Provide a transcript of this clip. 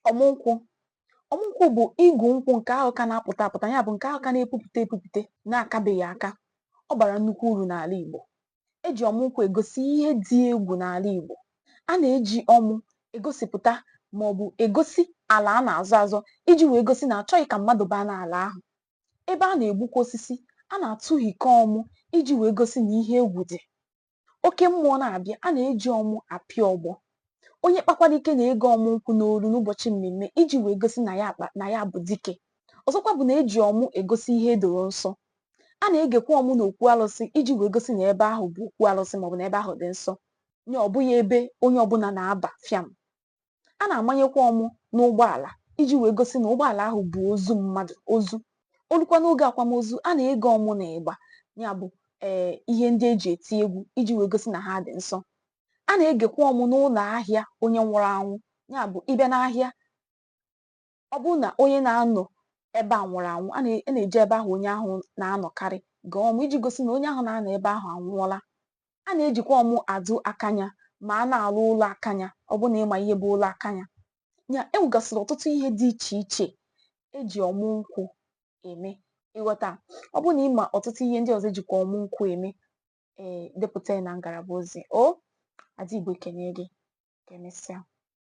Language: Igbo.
Ọmụ nkwụ. Ọmụ nkwụ bụ igu nkwụ nke ahụ ka na-apụta apụta, ya bụ nke ahụ ka na-epupụta epupụte na-akabeghị aka. Ọ bara nnukwu uru n'ala Igbo. E ji ọmụ nkwụ egosi ihe dị egwu n'ala Igbo. A na-eji ọmụ egosipụta maọbụ egosi ala a na-azọ azọ iji wee gosi na achọghị ka mmadụ baa n'ala ahụ. Ebe a na-egbukwa osisi, a na-atụhịkọ ọmụ iji wee gosi na ihe egwu dị. Oke mmụọ na-abịa, a na-eji ọmụ apịa ọgbọ. Onye kpakwara ike na-ege ọmụ nkwụ n'olu n'ụbọchị mmemme iji wee gosi na ya bụ dike. Ọzọkwa bụ na eji ọmụ egosi ihe edoro nsọ. A na-egekwa ọmụ n'okwu alụsị iji wee gosi na ebe ahụ bụ okwu alụsị maọbụ na ebe ahụ dị nsọ, nye ọ bụghị ebe onye ọbụla na-aba fịam. A na-amanyekwa ọmụ n'ụgbọala iji wee gosi na ụgbọala ahụ bụ ozu mmadụ, ozu. Olukwa n'oge akwamozu, a na-ege ọmụ na ịgba, ya bụ ihe ndị eji eti egwu iji wee gosi na ha dị nsọ. A na-egekwa ọmụ n'ụlọ ahịa onye nwụrụ anwụ, ya bụ ịbịa n'ahịa, ọ bụrụ na onye na-anọ ebe a nwụrụ anwụ, a na-eji ebe ahụ onye ahụ na-anọkarị gee ọmụ iji gosi na onye ahụ na-anọ ebe ahụ anwụọla. A na-ejikwa ọmụ adụ akanya ma a na-alụ ụlọ akanya, ọ bụ na ịma ihe bụ ụlọ akanya. Ya enwegasịrị ọtụtụ ihe dị iche iche eji ọmụ nkwụ eme, ịghọta. Ọ bụrụ na ịma ọtụtụ ihe ndị ọzọ ejikwa ọmụ nkwụ eme, depụta ya na ngalaba ozi. Ada Igbo ekene gị. Ka emesịa.